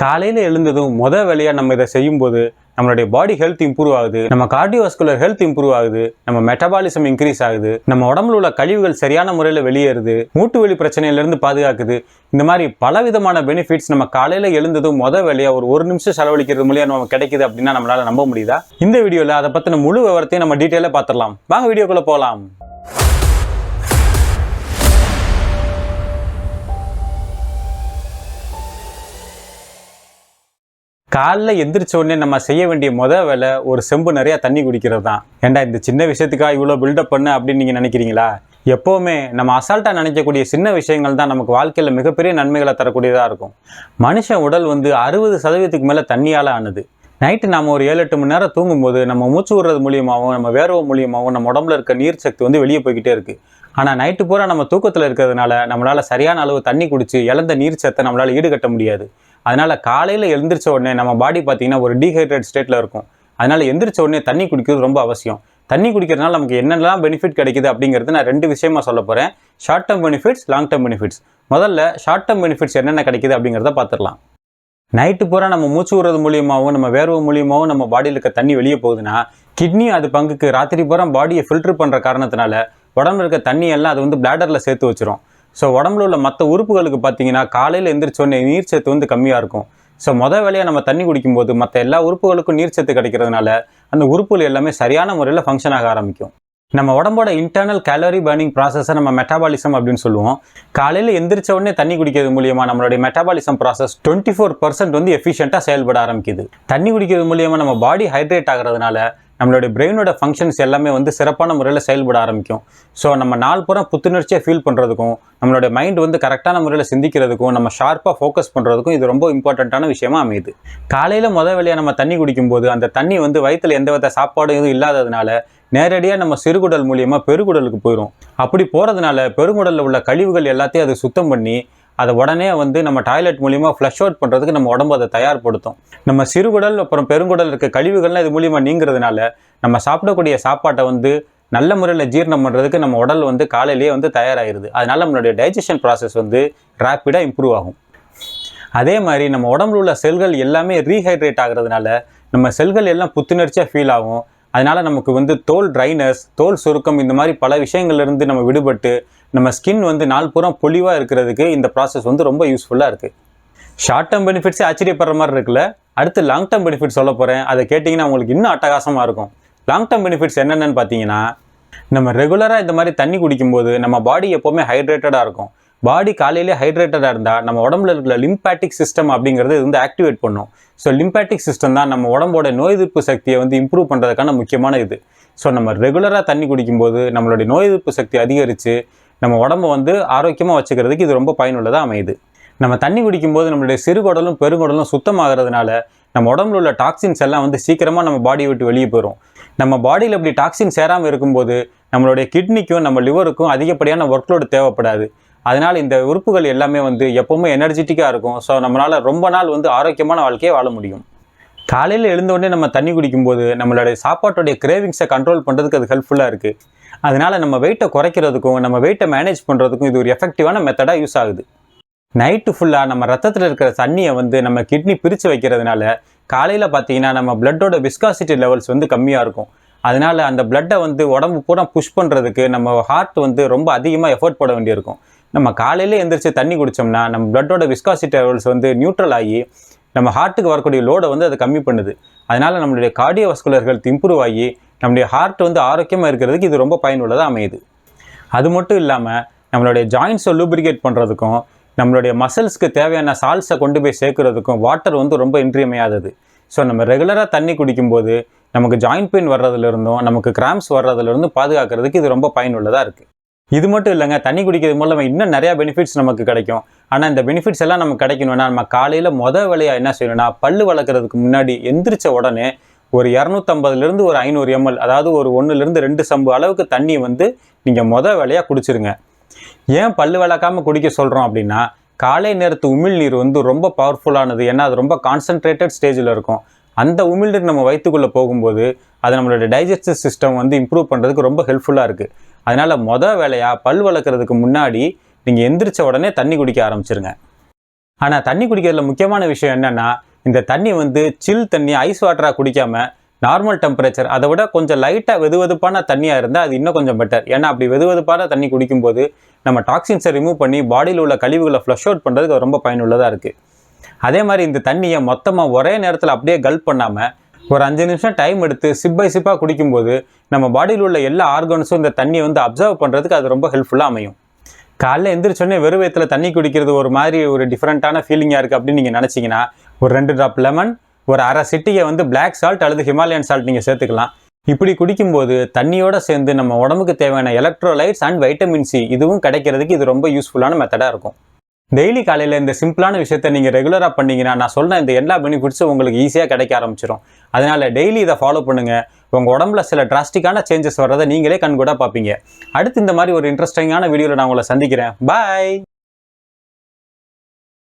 காலையில் எழுந்ததும் வேலையாக நம்ம இதை செய்யும்போது நம்மளுடைய பாடி ஹெல்த் இம்ப்ரூவ் ஆகுது, நம்ம கார்டியோவாஸ்குலர் ஹெல்த் இம்ப்ரூவ் ஆகுது, நம்ம மெட்டபாலிசம் இன்க்ரீஸ் ஆகுது, நம்ம உடம்புல உள்ள கழிவுகள் சரியான முறையில் வெளியேறுது, மூட்டு வலி பிரச்சனையிலிருந்து பாதுகாக்குது. இந்த மாதிரி பலவிதமான பெனிஃபிட்ஸ் நம்ம காலையில் எழுந்ததும் வேலையாக ஒரு நிமிஷம் செலவழிக்கிறது மூலியம் நம்ம கிடைக்குது அப்படின்னா நம்மளால நம்ப முடியுதா? இந்த வீடியோவில் அதை பற்றின முழு விவரத்தையும் நம்ம டீட்டெயிலாக பார்த்துடலாம். வாங்க வீடியோக்குள்ளே போகலாம். காலைல எந்திரிச்ச உடனே நம்ம செய்ய வேண்டிய வேலை ஒரு செம்பு நிறையா தண்ணி குடிக்கிறது தான். ஏண்டா இந்த சின்ன விஷயத்துக்காக இவ்வளோ பில்டப் பண்ண அப்படின்னு நீங்கள் நினைக்கிறீங்களா? எப்போவுமே நம்ம அசால்ட்டாக நினைக்கக்கூடிய சின்ன விஷயங்கள் தான் நமக்கு வாழ்க்கையில் மிகப்பெரிய நன்மைகளை தரக்கூடியதாக இருக்கும். மனுஷன் உடல் 60% மேலே தண்ணியால் ஆனது. நைட்டு நம்ம ஒரு 7-8 மணி நேரம் தூங்கும்போது நம்ம மூச்சு விடுறது மூலியமாகவும் நம்ம வேர்வை மூலியமாகவும் நம்ம உடம்புல இருக்க நீர் சக்தி வெளியே போய்கிட்டே இருக்குது. ஆனால் நைட்டு பூரா நம்ம தூக்கத்தில் இருக்கிறதுனால நம்மளால் சரியான அளவு தண்ணி குடித்து இழந்த நீர் சத்தை நம்மளால் ஈடுகட்ட முடியாது. அதனால் காலையில் எழுந்திரிச்ச உடனே நம்ம பாடி பார்த்திங்கன்னா ஒரு டீஹைட்ரேட் ஸ்டேட்டில் இருக்கும். அதனால் எந்திரிச்ச உடனே தண்ணி குடிக்கிறது ரொம்ப அவசியம். தண்ணி குடிக்கிறதுனால நமக்கு என்னெல்லாம் பெனிஃபிட் கிடைக்குது அப்படிங்கிறது நான் 2 விஷயமா சொல்ல போகிறேன். Short term benefits, long term benefits. முதல்ல ஷார்ட் டேர்ம் பெனிஃபிட்ஸ் என்னென்ன கிடைக்குது அப்படிங்கிறத பார்த்துடலாம். நைட்டு பூரா நம்ம மூச்சு விடுறது மூலியமாகவும் நம்ம வேர்வை மூலியமாகவும் நம்ம பாடியில் இருக்க தண்ணி வெளியே போகுதுன்னா கிட்னி அது பங்குக்கு ராத்திரி பூரா பாடியை ஃபில்டர் பண்ணுற காரணத்தினால உடம்புல இருக்க தண்ணி எல்லாம் அது பிளாடரில் சேர்த்து வச்சிரும். ஸோ உடம்புல உள்ள மற்ற உறுப்புகளுக்கு பார்த்தீங்கன்னா காலையில் எந்திரிச்சோடனே நீர் சத்து கம்மியாக இருக்கும். ஸோ வேலையாக நம்ம தண்ணி குடிக்கும்போது மற்ற எல்லா உறுப்புகளுக்கும் நீர் சத்து கிடைக்கிறதுனால அந்த உறுப்புகள் எல்லாமே சரியான முறையில் ஃபங்க்ஷன் ஆக ஆரம்பிக்கும். நம்ம உடம்போட இன்டர்னல் கேலரி பர்னிங் ப்ராசஸை நம்ம மெட்டாபாலிசம் அப்படின்னு சொல்லுவோம். காலையில் எந்திரிச்ச உடனே தண்ணி குடிக்கிறது மூலியமாக நம்மளுடைய மெட்டாபாலிசம் ப்ராசஸ் 24% எஃபிஷியண்ட்டாக செயல்பட ஆரம்பிக்குது. தண்ணி குடிக்கிறது மூலியமாக நம்ம பாடி ஹைட்ரேட் ஆகிறதுனால நம்மளுடைய பிரெயினோட ஃபங்க்ஷன்ஸ் எல்லாமே சிறப்பான முறையில் செயல்பட ஆரம்பிக்கும். ஸோ நம்ம நாள் பூரா புத்துணர்ச்சியாக ஃபீல் பண்ணுறதுக்கும் நம்மளுடைய மைண்ட் கரெக்டான முறையில் சிந்திக்கிறதுக்கும் நம்ம ஷார்ப்பாக ஃபோக்கஸ் பண்ணுறதுக்கும் இது ரொம்ப இம்பார்ட்டண்ட்டான விஷயமா அமையுது. காலையில் வேலையாக நம்ம தண்ணி குடிக்கும்போது அந்த தண்ணி வயிற்றில் எந்த வித சாப்பாடும் எதுவும் இல்லாததுனால நேரடியாக நம்ம சிறுகுடல் மூலியமாக பெருங்குடலுக்கு போயிடும். அப்படி போகிறதுனால பெருங்குடலில் உள்ள கழிவுகள் எல்லாத்தையும் அது சுத்தம் பண்ணி அதை உடனே நம்ம டாய்லெட் மூலியமாக ஃப்ளஷ் அவுட் பண்ணுறதுக்கு நம்ம உடம்பு அதை தயார்படுத்தும். நம்ம சிறுகுடல் அப்புறம் பெருங்குடல் இருக்க கழிவுகள்லாம் இது மூலியமாக நீங்கிறதுனால நம்ம சாப்பிடக்கூடிய சாப்பாட்டை நல்ல முறையில் ஜீரணம் பண்ணுறதுக்கு நம்ம உடல் காலையிலேயே தயாராகிடுது. அதனால நம்மளுடைய டைஜஷன் ப்ராசஸ் ரேப்பிடாக இம்ப்ரூவ் ஆகும். அதே மாதிரி நம்ம உடம்புல உள்ள செல்கள் எல்லாமே ரீஹைட்ரேட் ஆகிறதுனால நம்ம செல்கள் எல்லாம் புத்துணர்ச்சியாக ஃபீல் ஆகும். அதனால் நமக்கு தோல் ட்ரைனஸ், தோல் சுருக்கம், இந்த மாதிரி பல விஷயங்கள்லேருந்து நம்ம விடுபட்டு நம்ம ஸ்கின் நாள் பூரா பொலிவாக இருக்கிறதுக்கு இந்த ப்ராசஸ் ரொம்ப யூஸ்ஃபுல்லாக இருக்குது. ஷார்ட் டேர்ம் பெனிஃபிட்ஸே ஆச்சரியப்படுற மாதிரி இருக்குல்ல. அடுத்து லாங் டேர்ம் பெனிஃபிட்ஸ் சொல்ல போகிறேன். அதை கேட்டிங்கன்னா உங்களுக்கு இன்னும் அட்டகாசமாக இருக்கும். லாங் டேர்ம் பெனிஃபிட்ஸ் என்னென்னு பார்த்தீங்கன்னா, நம்ம ரெகுலராக இந்த மாதிரி தண்ணி குடிக்கும்போது நம்ம பாடி எப்போவுமே ஹைட்ரேட்டடாக இருக்கும். பாடி காலையிலே ஹைட்ரேட்டடாக இருந்தால் நம்ம உடம்புல இருக்கிற லிம்பாட்டிக் சிஸ்டம் அப்படிங்கிறது ஆக்டிவேட் பண்ணும். ஸோ லிம்பாட்டிக் சிஸ்டம் தான் நம்ம உடம்போட நோய் எதிர்ப்பு சக்தியை இம்ப்ரூவ் பண்ணுறதுக்கான முக்கியமான இது. ஸோ நம்ம ரெகுலராக தண்ணி குடிக்கும்போது நம்மளுடைய நோய் எதிர்ப்பு சக்தி அதிகரித்து நம்ம உடம்பை ஆரோக்கியமாக வச்சுக்கிறதுக்கு இது ரொம்ப பயனுள்ளதாக அமையுது. நம்ம தண்ணி குடிக்கும்போது நம்மளுடைய சிறுகுடலும் பெருங்குடலும் சுத்தமாகிறதுனால நம்ம உடம்புல உள்ள டாக்ஸின்ஸ் எல்லாம் சீக்கிரமாக நம்ம பாடியை விட்டு வெளியே போயிடும். நம்ம பாடியில் இப்படி டாக்ஸின் சேராமல் இருக்கும்போது நம்மளுடைய கிட்னிக்கும் நம்ம லிவருக்கும் அதிகப்படியான ஒர்க்லோடு தேவைப்படாது. அதனால் இந்த உறுப்புகள் எல்லாமே எப்போவுமே எனர்ஜெட்டிக்காக இருக்கும். ஸோ நம்மளால் ரொம்ப நாள் ஆரோக்கியமான வாழ்க்கையை வாழ முடியும். காலையில் எழுந்தோடனே நம்ம தண்ணி குடிக்கும்போது நம்மளுடைய சாப்பாட்டுடைய கிரேவிங்ஸை கண்ட்ரோல் பண்ணுறதுக்கு அது ஹெல்ப்ஃபுல்லாக இருக்குது. அதனால் நம்ம வெயிட்டை குறைக்கிறதுக்கும் நம்ம வெயிட்டை மேனேஜ் பண்ணுறதுக்கும் இது ஒரு எஃபெக்டிவான மெத்தடாக யூஸ் ஆகுது. நைட்டு ஃபுல்லாக நம்ம ரத்தத்தில் இருக்கிற தண்ணியை நம்ம கிட்னி பிரித்து வைக்கிறதுனால காலையில் பார்த்தீங்கன்னா நம்ம பிளட்டோட விஸ்காசிட்டி லெவல்ஸ் கம்மியாக இருக்கும். அதனால் அந்த பிளட்டை உடம்பு பூரா புஷ் பண்ணுறதுக்கு நம்ம ஹார்ட் ரொம்ப அதிகமாக எஃபோர்ட் போட வேண்டியிருக்கும். நம்ம காலையில் எந்திரிச்சு தண்ணி குடித்தோம்னா நம்ம பிளட்டோட விஸ்காசிட்டி லெவல்ஸ் நியூட்ரல் ஆகி நம்ம ஹார்ட்டுக்கு வரக்கூடிய லோடை அது கம்மி பண்ணுது. அதனால் நம்மளுடைய கார்டியோவாஸ்குலர் ஹெல்த் இம்ப்ரூவ் ஆகி நம்மளுடைய ஹார்ட் ஆரோக்கியமாக இருக்கிறதுக்கு இது ரொம்ப பயனுள்ளதாக அமையுது. அது மட்டும் இல்லாமல் நம்மளுடைய ஜாயின்ஸை லூப்ரிகேட் பண்ணுறதுக்கும் நம்மளுடைய மசில்ஸ்க்கு தேவையான சால்ஸை கொண்டு போய் சேர்க்குறதுக்கும் வாட்டர் ரொம்ப இன்றியமையாதது. ஸோ நம்ம ரெகுலராக தண்ணி குடிக்கும்போது நமக்கு ஜாயின்ட் பெயின் வர்றதுலேருந்தும் நமக்கு கிராம்ஸ் வர்றதுலேருந்தும் பாதுகாக்கிறதுக்கு இது ரொம்ப பயனுள்ளதாக இருக்குது. இது மட்டும் இல்லைங்க, தண்ணி குடிக்கிறது மூலம் இன்னும் நிறையா பெனிஃபிட்ஸ் நமக்கு கிடைக்கும். ஆனால் இந்த பெனிஃபிட்ஸ் எல்லாம் நமக்கு கிடைக்கணும்னா நம்ம காலையில் வேலையாக என்ன செய்யணும்னா பல்லு வளர்க்குறதுக்கு முன்னாடி எந்திரிச்ச உடனே ஒரு 250 ஒரு 500 ml, அதாவது ஒரு 1-2 சம்பு அளவுக்கு தண்ணி நீங்கள் வேலையாக குடிச்சிருங்க. ஏன் பல்லு விளக்காமல் குடிக்க சொல்கிறோம் அப்படின்னா, காலை நேரத்து உமிழ்நீர் ரொம்ப பவர்ஃபுல்லானது. ஏன்னா அது ரொம்ப கான்சன்ட்ரேட்டட் ஸ்டேஜில் இருக்கும். அந்த உமிழ்நீர் நம்ம வயிற்றுக்குள்ளே போகும்போது அது நம்மளோட டைஜஸ்டிவ் சிஸ்டம் இம்ப்ரூவ் பண்ணுறதுக்கு ரொம்ப ஹெல்ப்ஃபுல்லாக இருக்குது. அதனால் வேலையாக பல் வளர்க்குறதுக்கு முன்னாடி நீங்கள் எந்திரிச்ச உடனே தண்ணி குடிக்க ஆரம்பிச்சிருங்க. ஆனால் தண்ணி குடிக்கிறதுல முக்கியமான விஷயம் என்னென்னா, இந்த தண்ணி வந்து சில் தண்ணி ஐஸ் வாட்டராக குடிக்காமல் நார்மல் டெம்பரேச்சர் அதை விட கொஞ்சம் லைட்டாக வெதுவெதுப்பான தண்ணியாக இருந்தால் அது இன்னும் கொஞ்சம் பெட்டர். ஏன்னா அப்படி வெதுவெதுப்பான தண்ணி குடிக்கும்போது நம்ம டாக்ஸின்ஸை ரிமூவ் பண்ணி பாடியில் உள்ள கழிவுகளை ஃப்ளஷ் அவுட் பண்ணுறதுக்கு ரொம்ப பயனுள்ளதாக இருக்குது. அதே மாதிரி இந்த தண்ணியை மொத்தமாக ஒரே நேரத்தில் அப்படியே கல்ப் பண்ணாமல் ஒரு 5 நிமிஷம் டைம் எடுத்து சிப் பை சிப்பாக குடிக்கும்போது நம்ம பாடியில் உள்ள எல்லா ஆர்கன்ஸும் இந்த தண்ணியை வந்து அப்சர்வ் பண்ணுறதுக்கு அது ரொம்ப ஹெல்ப்ஃபுல்லாக அமையும். காலைல எந்திரிச்சோடனே வெறும் வயித்துல தண்ணி குடிக்கிறது ஒரு மாதிரி ஒரு டிஃப்ரெண்ட்டான ஃபீலிங்காக இருக்குது அப்படின்னு நீங்கள் நினச்சிங்கன்னா, ஒரு 2 ட்ராப் லெமன், ஒரு அரை சிட்டியை வந்து பிளாக் சால்ட் அல்லது ஹிமாலயன் சால்ட் நீங்கள் சேர்த்துக்கலாம். இப்படி குடிக்கும்போது தண்ணியோட சேர்ந்து நம்ம உடம்புக்கு தேவையான எலக்ட்ரோலைட்ஸ் அண்ட் வைட்டமின் சி இதுவும் கிடைக்கிறதுக்கு இது ரொம்ப யூஸ்ஃபுல்லான மெத்தடாக இருக்கும். டெய்லி காலையில் இந்த சிம்பிளான விஷயத்தை நீங்கள் ரெகுலராக பண்ணிங்கன்னா நான் சொன்ன இந்த எல்லா பெனிஃபிட்ஸும் உங்களுக்கு ஈஸியாக கிடைக்க ஆரம்பிச்சிடும். அதனால் டெய்லி இதை ஃபாலோ பண்ணுங்கள். உங்கள் உடம்புல சில டிராஸ்டிக்கான சேஞ்சஸ் வர்றதை நீங்களே கண்கூட பார்ப்பீங்க. அடுத்து இந்த மாதிரி ஒரு இன்ட்ரெஸ்டிங்கான வீடியோவில் நான் உங்களை சந்திக்கிறேன். பாய்.